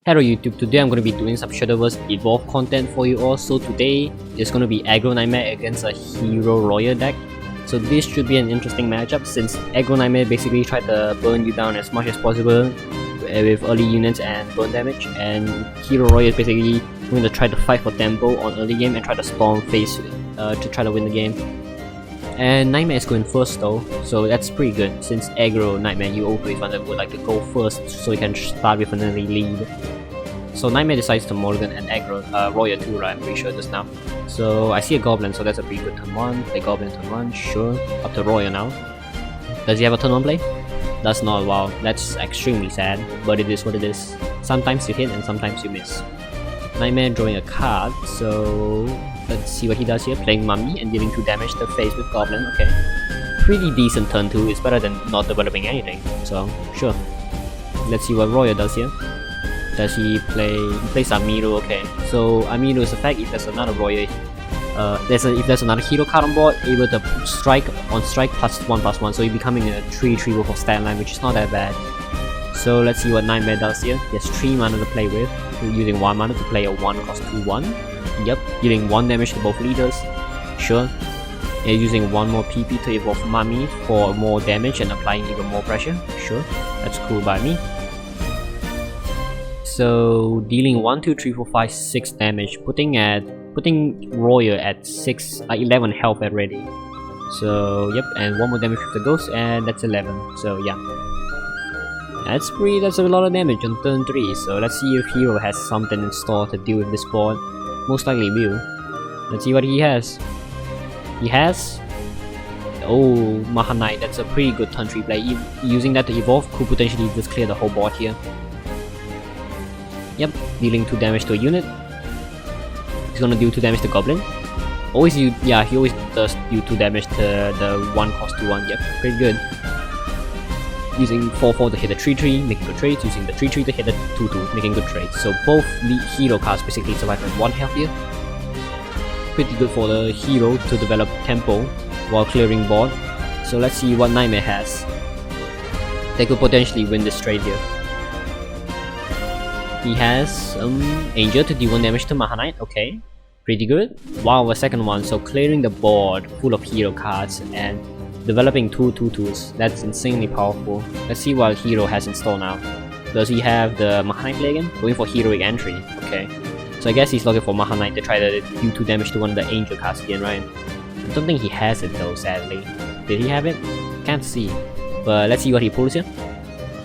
Hello YouTube, today I'm going to be doing some Shadowverse Evolve content for you all. So today is going to be Aggro Nightmare against a Hero Royal deck. So this should be an interesting matchup since Aggro Nightmare basically tried to burn you down as much as possible with early units and burn damage, and Hero Royal is basically going to try to fight for tempo on early game and try to storm phase to try to win the game. And Nightmare is going first though, so that's pretty good since Aggro Nightmare you always would like to go first so you can start with an early lead. So Nightmare decides to mulligan and Aggro Royal too, right? I'm pretty sure just now. So I see a Goblin, so that's a pretty good turn 1. Play Goblin turn 1, sure. Up to Royal now. Does he have a turn 1 play? Does not. Wow, that's extremely sad, but it is what it is. Sometimes you hit and sometimes you miss. Nightmare drawing a card, so let's see what he does here. Playing Mummy and dealing 2 damage to face with Goblin, okay. Pretty decent turn 2, it's better than not developing anything, so sure. Let's see what Royal does here. Does he plays Amiru, okay. So Amiru's effect, if there's another Royal, if there's another hero card on board, able to strike on strike +1/+1, so you're becoming a 3/3 worth of stat line, which is not that bad. So let's see what Nightmare does here. He has 3 mana to play with, using 1 mana to play a 1 cost 2/1. Yep, dealing 1 damage to both leaders. Sure. And using 1 more PP to evolve Mummy for more damage and applying even more pressure. Sure, that's cool by me. So dealing 1, 2, 3, 4, 5, 6 damage, putting Royal at 11 health already. So yep, and 1 more damage with the ghost, and that's 11. So yeah. That's a lot of damage on turn 3, so let's see if Hero has something in store to deal with this board. Most likely will. Let's see what he has. He has... oh, Maha Knight, that's a pretty good turn 3 play. Using that to evolve could potentially just clear the whole board here. Yep, dealing 2 damage to a unit. He's gonna do 2 damage to Goblin. He always does do 2 damage to the 1 cost 2/1, yep, pretty good. Using 4/4 to hit a 3/3, making good trades. Using the 3/3 to hit a 2/2, making good trades. So both the hero cards basically survive at 1 health here. Pretty good for the hero to develop tempo while clearing board. So let's see what Nightmare has. They could potentially win this trade here. He has Angel to deal 1 damage to Maha Knight, okay. Pretty good. Wow, a second one, so clearing the board full of hero cards and developing 2 2/2s, that's insanely powerful. Let's see what Hero has in store now. Does he have the Maha Knight play again? Going for heroic entry, okay. So I guess he's looking for Maha Knight to try to do 2 damage to one of the angel cards again, right? I don't think he has it though, sadly. Did he have it? Can't see. But let's see what he pulls here.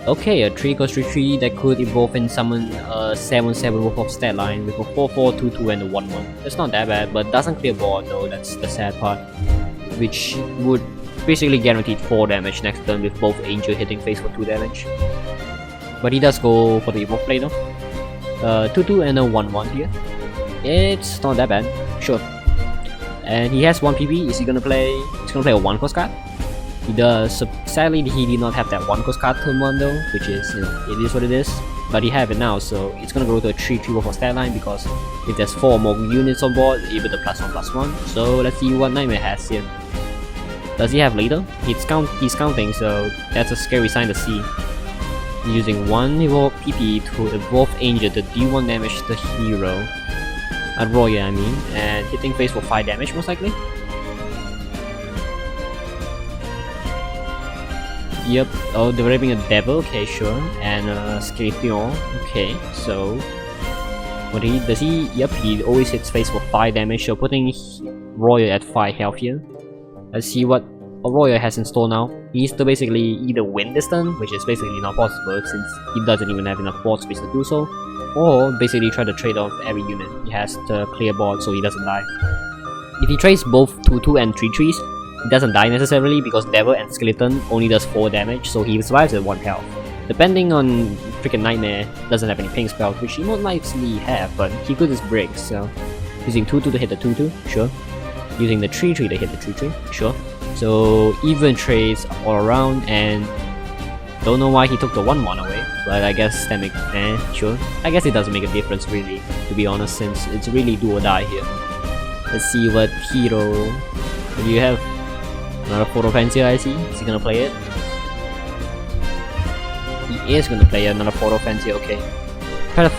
Okay, a 3 cost 3/3 that could evolve and summon a 7/7 worth of stat line with a 4/4, 2/2 and a 1/1. That's not that bad, but doesn't clear board though, that's the sad part. Which would basically guaranteed 4 damage next turn with both Angel hitting face for 2 damage. But he does go for the evolve play though. 2/2 and a 1/1 here. It's not that bad, sure. And he has 1 PP, is he gonna play? He's gonna play a 1 cost card? He does. So sadly he did not have that 1 cost card turn 1 though, which is, you know, it is what it is. But he have it now, so it's gonna go to a 3/3 worth of stat line because if there's 4 more units on board, able to +1/+1. So let's see what Nightmare has here. Does he have leader? He's counting, so that's a scary sign to see. Using 1 evolve PP to evolve Angel to deal 1 damage to hero. At Royal I mean, and hitting face for 5 damage most likely. Yep, oh, developing a devil, okay, sure, and a Skeleton, okay, so yep, he always hits face for 5 damage, so putting Royal at 5 health here. Let's see what Royal has in store now. He needs to basically either win this turn, which is basically not possible since he doesn't even have enough board space to do so, or basically try to trade off every unit. He has to clear board so he doesn't die. If he trades both 2/2 and 3/3s, he doesn't die necessarily because Devil and Skeleton only does 4 damage, so he survives at 1 health. Depending on freaking Nightmare doesn't have any ping spells, which he most likely have, but he could just break, so using 2/2 to hit the 2/2, sure. Using the 3/3 to hit the 3/3, sure. So even trades all around, and don't know why he took the 1/1 away, but I guess that makes sure. I guess it doesn't make a difference really, to be honest, since it's really do or die here. Let's see what hero. What do you have? Another Photo Fancier, I see. Is he gonna play it? He is gonna play another Photo Fancier, okay. Try to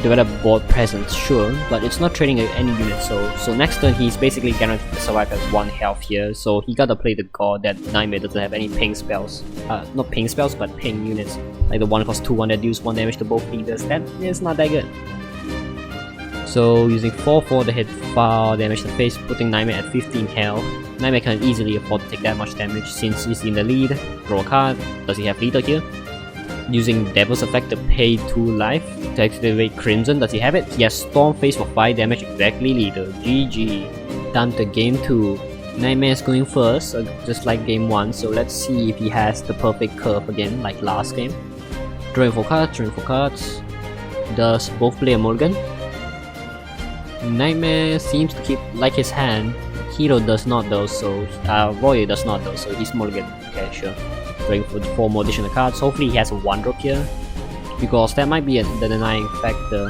develop board presence, sure, but it's not trading any unit, so next turn he's basically guaranteed to survive at 1 health here, so he gotta play the god that Nightmare doesn't have any ping spells. Not ping spells, but ping units. Like the one cost 2/1 that deals 1 damage to both leaders. That is not that good. So using 4/4 to hit 4 damage to face, putting Nightmare at 15 health. Nightmare can easily afford to take that much damage since he's in the lead. Draw a card. Does he have leader here? Using Devil's Effect to pay 2 life to activate Crimson. Does he have it? He has Storm Face for 5 damage, exactly leader. GG. Time to game 2. Nightmare is going first, just like game 1, so let's see if he has the perfect curve again, like last game. Drawing 4 cards, drawing 4 cards. Does both play a mulligan? Nightmare seems to keep like his hand. Hero does not though, so Royal does not though, so he's mulligan. Okay, sure. Drawing for 4 more additional cards. Hopefully he has a 1-drop here, because that might be the denying factor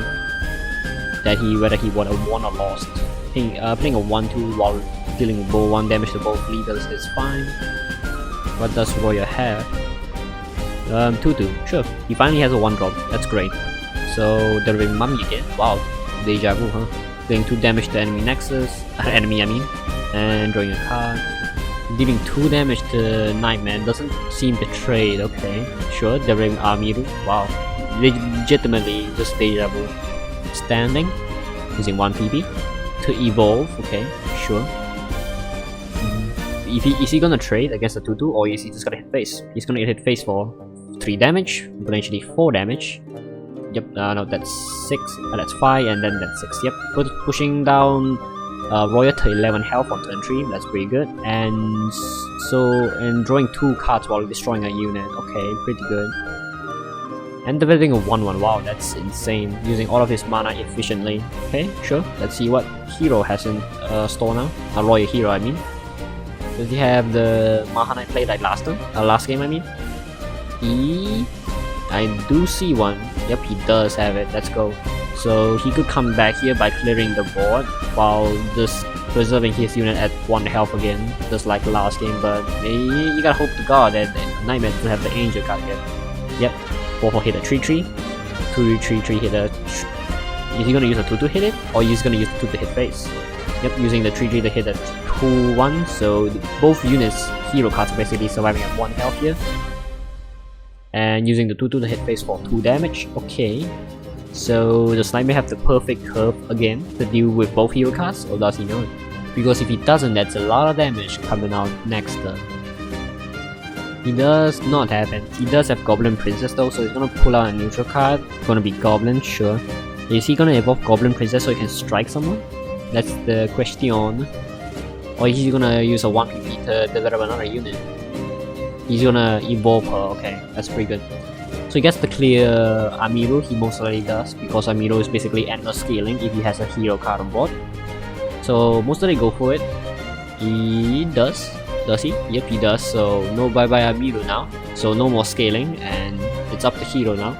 that whether he would have won or lost. Playing a 1/2 while dealing both 1 damage to both leaders is fine. What does Royal have? 2/2. Sure, he finally has a 1-drop. That's great. So delivering Mummy again. Wow, deja vu, huh? Doing 2 damage to enemy nexus, enemy I mean, and drawing a card. Dealing 2 damage to Nightmare doesn't seem to trade. Okay, sure. Delivering Amiru. Wow, legitimately just deja vu. Standing, using 1 PP to evolve. Okay, sure. Is he gonna trade against the 2/2, or is he just gonna hit face? He's gonna hit face for 3 damage, potentially 4 damage. Yep, no, that's 6, that's 5, and then that's 6. Yep, pushing down Royal to 11 health on turn 3, that's pretty good. And drawing 2 cards while destroying a unit. Okay, pretty good. And developing a 1/1, wow, that's insane. Using all of his mana efficiently. Okay, sure, let's see what Hero has in store now. A Royal Hero, I mean. Does he have the Mahana play like last game, I mean? I do see one. Yep, he does have it. Let's go. So he could come back here by clearing the board while just preserving his unit at 1 health again, just like last game. But you gotta hope to God that Nightmare doesn't have the Angel card yet. Yep, 4/4 hit a 3/3, 2/3 hit a. Is he gonna use a 2/2 hit it, or he's gonna use the 2 to hit face? Yep, using the 3/3 to hit a 2/1. So both units, hero cards, are basically surviving at 1 health here. And using the 2/2 to hit face for 2 damage. Okay, so does Nightmare have the perfect curve again to deal with both hero cards, or does he not? Because if he doesn't, that's a lot of damage coming out next turn. He does not have it. He does have Goblin Princess though, so he's gonna pull out a neutral card. Gonna be Goblin, sure. Is he gonna evolve Goblin Princess so he can strike someone? That's the question. Or is he gonna use a 1 PP to develop another unit? He's gonna evolve her. Okay, that's pretty good. So he gets to clear Amiru. He most likely does, because Amiru is basically endless scaling if he has a hero card on board. So most likely go for it. He does. Does he? Yep, he does. So no bye-bye Amiru now. So no more scaling, and it's up to Hero now.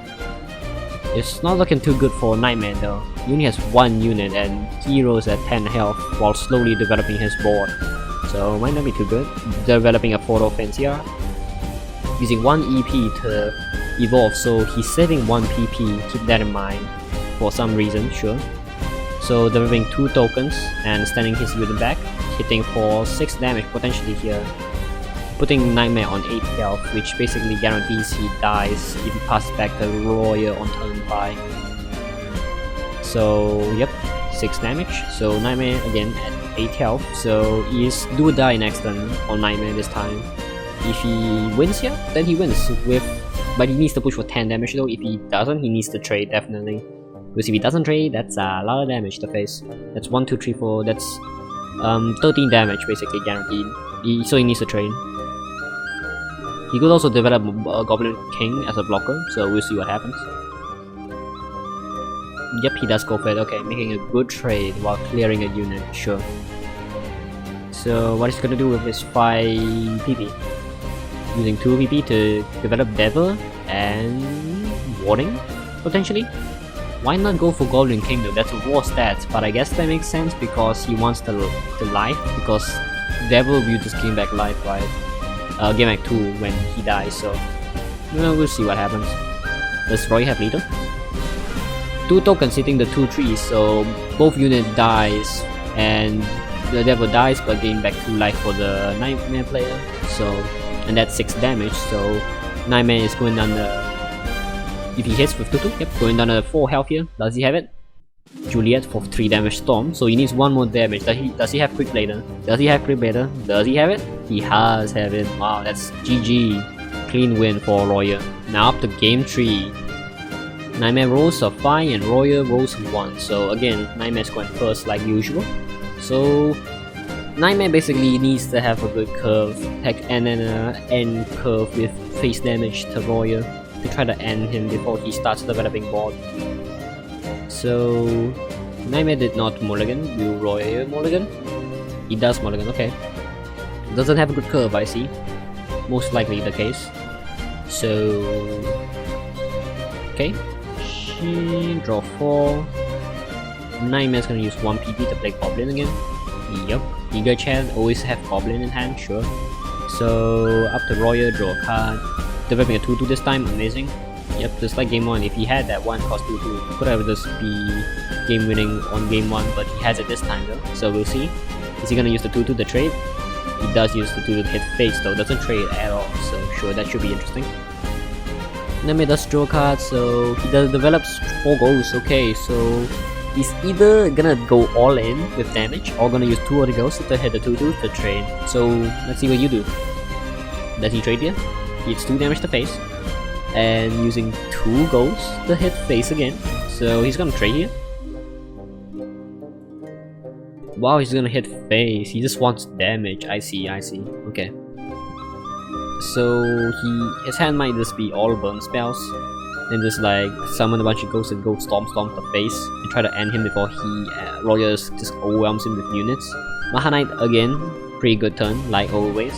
It's not looking too good for Nightmare though. He only has 1 unit, and Hero's at 10 health while slowly developing his board. So might not be too good. Developing a photo Fancier. Using 1 EP to evolve, so he's saving 1 PP, keep that in mind, for some reason, sure. So developing 2 tokens and standing his unit back, hitting for 6 damage potentially here. Putting Nightmare on 8 health, which basically guarantees he dies if he passes back the Royal on turn 5. So yep, 6 damage, so Nightmare again at 8 health, so he's do or die next turn on Nightmare this time. If he wins here, then he wins but he needs to push for 10 damage though. If he doesn't, he needs to trade definitely. Because if he doesn't trade, that's a lot of damage to face. That's 1, 2, 3, 4, that's 13 damage basically guaranteed. So he needs to trade. He could also develop a Goblin King as a blocker, so we'll see what happens. Yep, he does go for it. Okay, making a good trade while clearing a unit, sure. So what he's gonna do with his 5 PP? Using 2 PP to develop Devil and Warding, potentially? Why not go for Goblin King though? That's a war stats, but I guess that makes sense because he wants the life, because Devil will just gain back life, right? Gain back 2 when he dies, so we'll see what happens. Does Roy have leader? 2 tokens hitting the 2/3, so both unit dies and the devil dies but gain back 2 life for the Nightmare player. So, and that's 6 damage, so Nightmare is going down the, if he hits with 2/2, yep, going down to 4 health here. Does he have it? Juliet for 3 damage storm, so he needs 1 more damage. Does he have quick blader? Does he have quick blader? Does he have it? He has have it. Wow, that's GG. Clean win for Royal. Now up to game 3. Nightmare rolls a 5 and Royal rolls 1. So again, Nightmare's going first like usual. So Nightmare basically needs to have a good curve, and then an end curve with face damage to Royal to try to end him before he starts developing board. So Nightmare did not mulligan. Will Royal mulligan? He does mulligan, okay. Doesn't have a good curve, I see. Most likely the case. So okay. She draw 4. Nightmare's gonna use 1 PP to play Goblin again. Yup. Eager Chan always have Goblin in hand, sure. So up to Royal, draw a card. Developing a 2/2 this time, amazing. Yep, just like game 1, if he had that 1 cost 2/2, could have just be game winning on game 1, but he has it this time though, so we'll see. Is he gonna use the 2/2 to trade? He does use the 2/2 to hit face though, doesn't trade at all, so sure, that should be interesting. Nightmare does draw cards, so he develops 4 goals, okay, so he's either gonna go all in with damage or gonna use 2 other ghosts to hit the 2/2 to trade. So let's see what you do. Does he trade here? He hits 2 damage to face, and using 2 ghosts to hit face again. So he's gonna trade here. Wow, he's gonna hit face. He just wants damage. I see. Okay. So his hand might just be all burn spells, and just like summon a bunch of ghosts and go stomp to face and try to end him before he Royal just overwhelms him with units. Mahanite again, pretty good turn like always,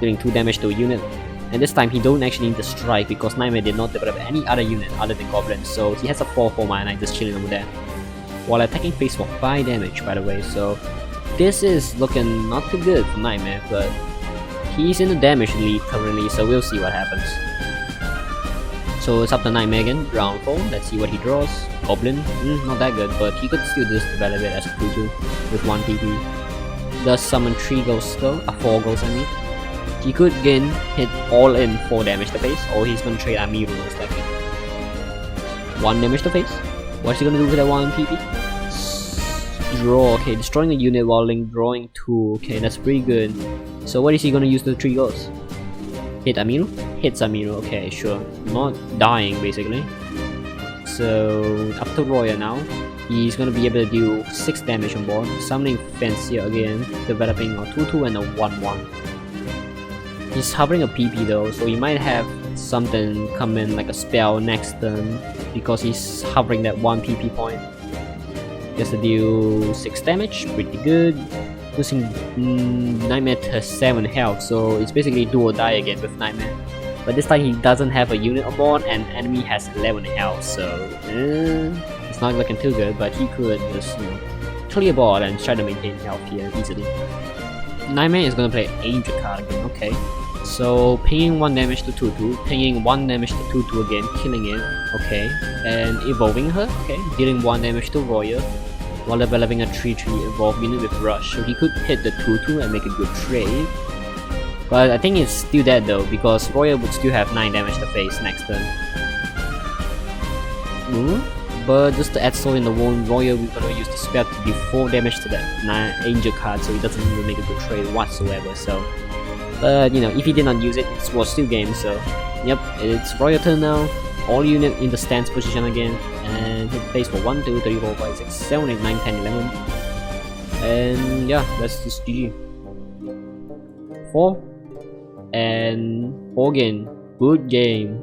dealing 2 damage to a unit. And this time he don't actually need to strike because Nightmare did not develop any other unit other than Goblin, so he has a 4/4 Mahanite just chilling over there. While attacking face for 5 damage by the way, so this is looking not too good for Nightmare, but he's in the damage lead currently, so we'll see what happens. So it's up to Nightmare again, round 4, let's see what he draws. Goblin, not that good, but he could still just develop it as a 2/2 with 1 PP. Does summon 3 ghosts though, 4 ghosts I mean. He could again hit all in 4 damage to face, or he's gonna trade Amiru most likely. 1 damage to face. What's he gonna do with that 1 PP? Draw, okay, destroying the unit while drawing 2, okay, that's pretty good. So what is he gonna use the 3 ghosts? Hit Amiru? Hits Amiru, okay, sure. Not dying basically. So up to Royal now. He's gonna be able to do 6 damage on board, summoning Fancier again, developing a 2/2 and a 1/1. He's hovering a PP though, so he might have something come in like a spell next turn because he's hovering that 1 PP point. Just to deal 6 damage, pretty good. Losing Nightmare to 7 health, so it's basically do or die again with Nightmare. But this time he doesn't have a unit on board and enemy has 11 health, so it's not looking too good, but he could just clear board and try to maintain health here easily. Nightmare is gonna play Angel card again, okay. So pinging 1 damage to 2/2, pinging 1 damage to 2/2 again, killing it, okay. And evolving her, okay, dealing 1 damage to Royal, while developing a 3/3 evolved unit with Rush, so he could hit the 2/2 and make a good trade. But I think it's still dead though, because Royal would still have 9 damage to face next turn. But just to add salt in the wound, Royal we're gonna use the spell to do 4 damage to that Angel card, so he doesn't even make a good trade whatsoever. So, but if he did not use it, it was still game. So, yep, it's Royal turn now. All unit in the stance position again, and hit face for 1, 2, 3, 4, 5, 6, 7, 8, 9, 10, 11. And yeah, that's just GG. 4 and 4 again. Good game.